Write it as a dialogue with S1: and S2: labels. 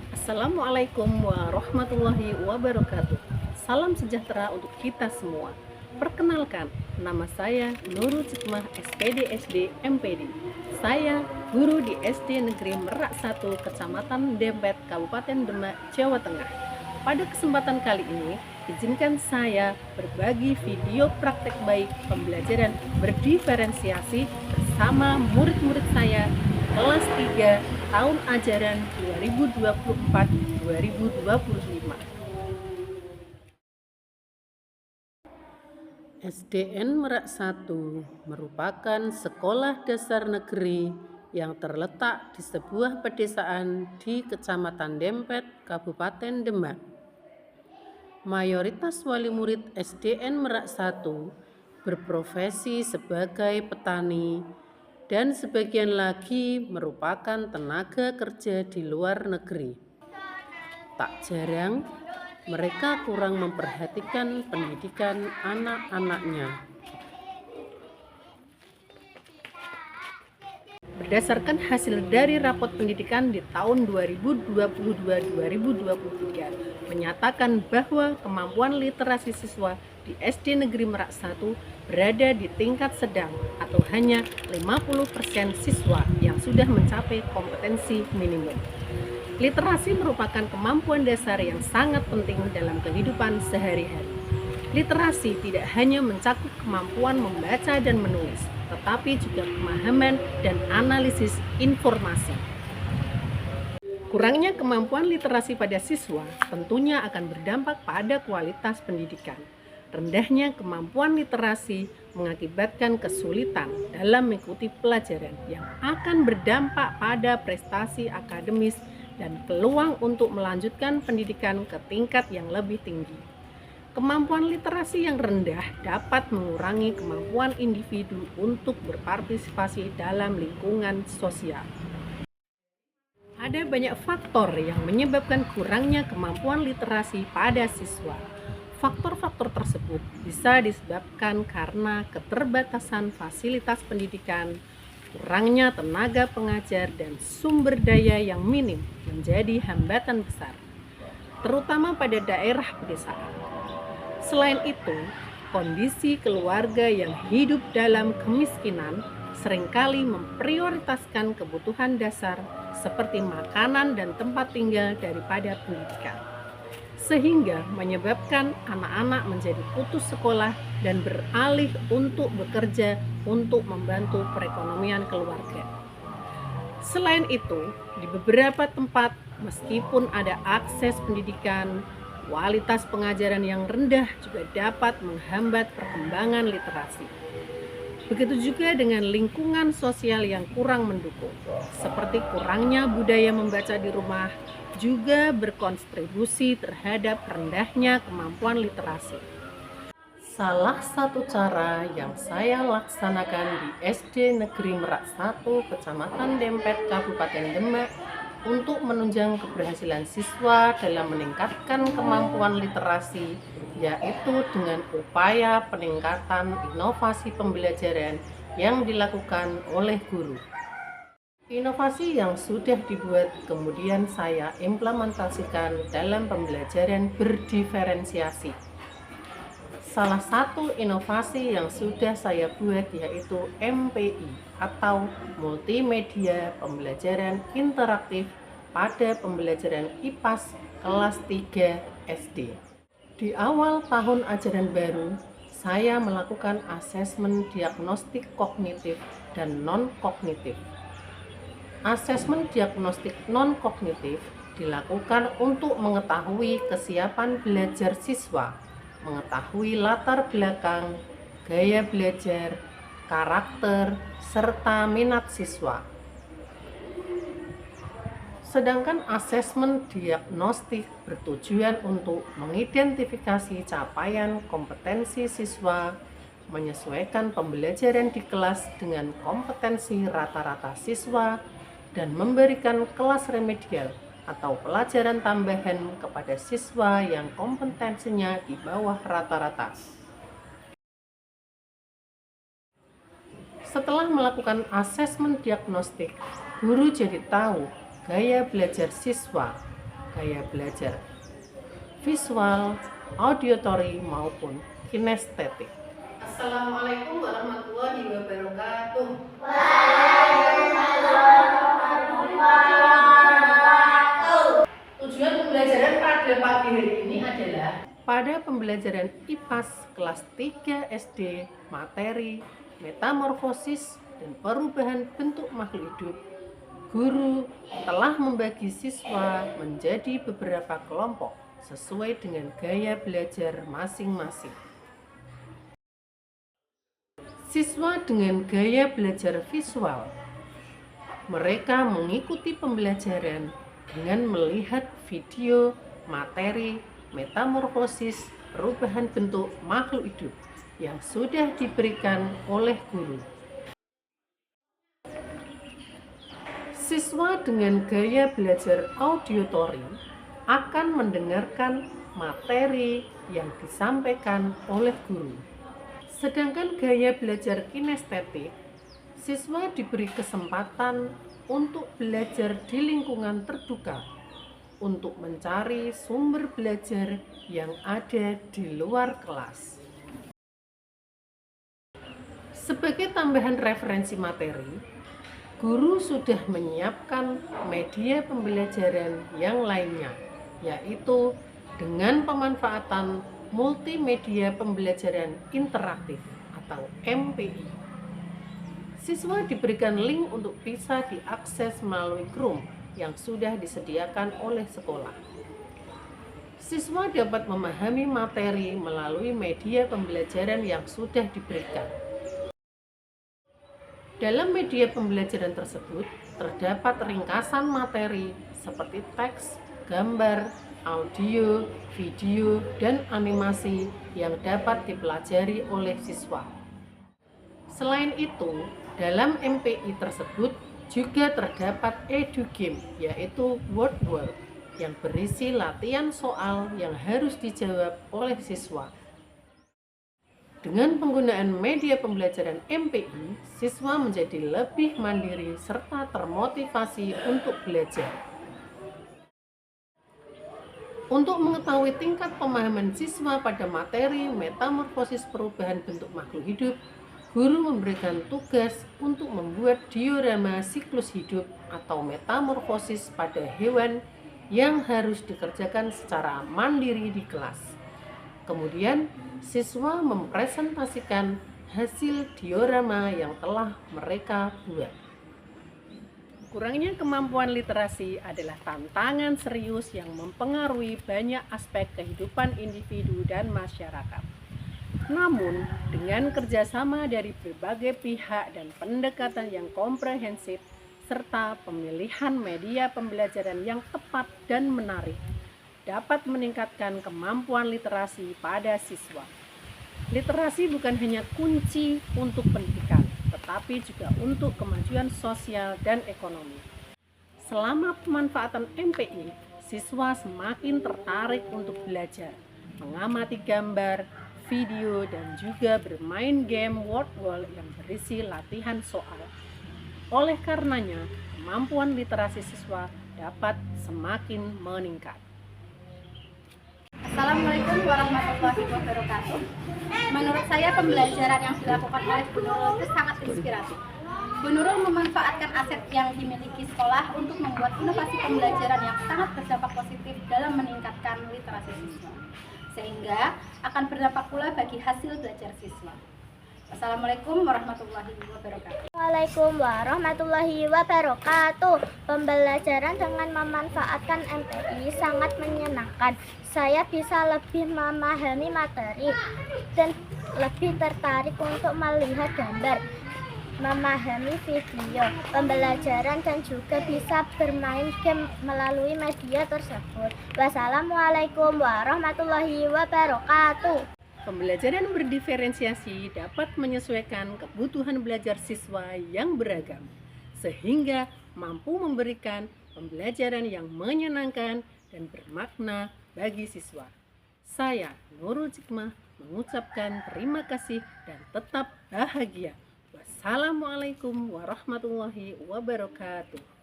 S1: Assalamualaikum warahmatullahi wabarakatuh. Salam sejahtera untuk kita semua. Perkenalkan, nama saya Nurul Cikmah SPD SD MPD. Saya guru di SD Negeri Merak 1 Kecamatan Dempet Kabupaten Demak, Jawa Tengah. Pada kesempatan kali ini, izinkan saya berbagi video praktek baik pembelajaran berdiferensiasi bersama murid-murid saya kelas 3 tahun ajaran 2024-2025. SDN Merak 1 merupakan sekolah dasar negeri yang terletak di sebuah pedesaan di Kecamatan Dempet, Kabupaten Demak. Mayoritas wali murid SDN Merak 1 berprofesi sebagai petani dan sebagian lagi merupakan tenaga kerja di luar negeri. Tak jarang mereka kurang memperhatikan pendidikan anak-anaknya. Berdasarkan hasil dari rapot pendidikan di tahun 2022-2023 menyatakan bahwa kemampuan literasi siswa di SD Negeri Merak 1 berada di tingkat sedang atau hanya 50% siswa yang sudah mencapai kompetensi minimum. Literasi merupakan kemampuan dasar yang sangat penting dalam kehidupan sehari-hari. Literasi tidak hanya mencakup kemampuan membaca dan menulis, tetapi juga pemahaman dan analisis informasi. Kurangnya kemampuan literasi pada siswa tentunya akan berdampak pada kualitas pendidikan. Rendahnya kemampuan literasi mengakibatkan kesulitan dalam mengikuti pelajaran yang akan berdampak pada prestasi akademis dan peluang untuk melanjutkan pendidikan ke tingkat yang lebih tinggi. Kemampuan literasi yang rendah dapat mengurangi kemampuan individu untuk berpartisipasi dalam lingkungan sosial. Ada banyak faktor yang menyebabkan kurangnya kemampuan literasi pada siswa. Faktor-faktor tersebut bisa disebabkan karena keterbatasan fasilitas pendidikan, kurangnya tenaga pengajar, dan sumber daya yang minim menjadi hambatan besar, terutama pada daerah pedesaan. Selain itu, kondisi keluarga yang hidup dalam kemiskinan seringkali memprioritaskan kebutuhan dasar seperti makanan dan tempat tinggal daripada pendidikan, sehingga menyebabkan anak-anak menjadi putus sekolah dan beralih untuk bekerja untuk membantu perekonomian keluarga. Selain itu, di beberapa tempat meskipun ada akses pendidikan, kualitas pengajaran yang rendah juga dapat menghambat perkembangan literasi. Begitu juga dengan lingkungan sosial yang kurang mendukung, seperti kurangnya budaya membaca di rumah, juga berkontribusi terhadap rendahnya kemampuan literasi. Salah satu cara yang saya laksanakan di SD Negeri Merak 1 Kecamatan Dempet Kabupaten Demak untuk menunjang keberhasilan siswa dalam meningkatkan kemampuan literasi, yaitu dengan upaya peningkatan inovasi pembelajaran yang dilakukan oleh guru. Inovasi yang sudah dibuat kemudian saya implementasikan dalam pembelajaran berdiferensiasi. Salah satu inovasi yang sudah saya buat yaitu MPI atau Multimedia Pembelajaran Interaktif pada pembelajaran IPAS kelas 3 SD. Di awal tahun ajaran baru, saya melakukan asesmen diagnostik kognitif dan non-kognitif. Asesmen diagnostik non-kognitif dilakukan untuk mengetahui kesiapan belajar siswa, mengetahui latar belakang, gaya belajar, karakter, serta minat siswa. Sedangkan asesmen diagnostik bertujuan untuk mengidentifikasi capaian kompetensi siswa, menyesuaikan pembelajaran di kelas dengan kompetensi rata-rata siswa, dan memberikan kelas remedial atau pelajaran tambahan kepada siswa yang kompetensinya di bawah rata-rata. Setelah melakukan asesmen diagnostik, guru jadi tahu gaya belajar siswa, gaya belajar visual, auditory maupun kinestetik. Assalamualaikum warahmatullahi wabarakatuh. Tujuan pembelajaran pada pagi hari ini adalah pada pembelajaran IPAS kelas 3 SD materi metamorfosis dan perubahan bentuk makhluk hidup. Guru telah membagi siswa menjadi beberapa kelompok sesuai dengan gaya belajar masing-masing. Siswa dengan gaya belajar visual, mereka mengikuti pembelajaran dengan melihat video materi metamorfosis perubahan bentuk makhluk hidup yang sudah diberikan oleh guru. Siswa dengan gaya belajar auditory akan mendengarkan materi yang disampaikan oleh guru. Sedangkan gaya belajar kinestetik, siswa diberi kesempatan untuk belajar di lingkungan terbuka, untuk mencari sumber belajar yang ada di luar kelas. Sebagai tambahan referensi materi, guru sudah menyiapkan media pembelajaran yang lainnya, yaitu dengan pemanfaatan multimedia pembelajaran interaktif atau MPI. Siswa diberikan link untuk bisa diakses melalui Chrome yang sudah disediakan oleh sekolah. Siswa dapat memahami materi melalui media pembelajaran yang sudah diberikan. Dalam media pembelajaran tersebut terdapat ringkasan materi seperti teks, gambar, audio, video, dan animasi yang dapat dipelajari oleh siswa. Selain itu, dalam MPI tersebut juga terdapat edugame, yaitu word work yang berisi latihan soal yang harus dijawab oleh siswa. Dengan penggunaan media pembelajaran MPI, siswa menjadi lebih mandiri serta termotivasi untuk belajar. Untuk mengetahui tingkat pemahaman siswa pada materi metamorfosis perubahan bentuk makhluk hidup, guru memberikan tugas untuk membuat diorama siklus hidup atau metamorfosis pada hewan yang harus dikerjakan secara mandiri di kelas. Kemudian, siswa mempresentasikan hasil diorama yang telah mereka buat. Kurangnya kemampuan literasi adalah tantangan serius yang mempengaruhi banyak aspek kehidupan individu dan masyarakat. Namun, dengan kerjasama dari berbagai pihak dan pendekatan yang komprehensif, serta pemilihan media pembelajaran yang tepat dan menarik, dapat meningkatkan kemampuan literasi pada siswa. Literasi bukan hanya kunci untuk pendidikan, tetapi juga untuk kemajuan sosial dan ekonomi. Selama pemanfaatan MPI, siswa semakin tertarik untuk belajar, mengamati gambar, video, dan juga bermain game word wall yang berisi latihan soal. Oleh karenanya, kemampuan literasi siswa dapat semakin meningkat.
S2: Assalamualaikum warahmatullahi wabarakatuh. Menurut saya pembelajaran yang dilakukan oleh Bu Nurul itu sangat inspiratif. Bu Nurul memanfaatkan aset yang dimiliki sekolah untuk membuat inovasi pembelajaran yang sangat berdampak positif dalam meningkatkan literasi siswa, sehingga akan berdampak pula bagi hasil belajar siswa. Assalamualaikum warahmatullahi wabarakatuh.
S3: Waalaikumsalam warahmatullahi wabarakatuh. Pembelajaran dengan memanfaatkan MPI sangat menyenangkan. Saya bisa lebih memahami materi dan lebih tertarik untuk melihat gambar, memahami video pembelajaran, dan juga bisa bermain game melalui media tersebut. Wassalamualaikum warahmatullahi wabarakatuh.
S1: Pembelajaran berdiferensiasi dapat menyesuaikan kebutuhan belajar siswa yang beragam, sehingga mampu memberikan pembelajaran yang menyenangkan dan bermakna bagi siswa. Saya, Nurul Cikmah, mengucapkan terima kasih dan tetap bahagia. Wassalamualaikum warahmatullahi wabarakatuh.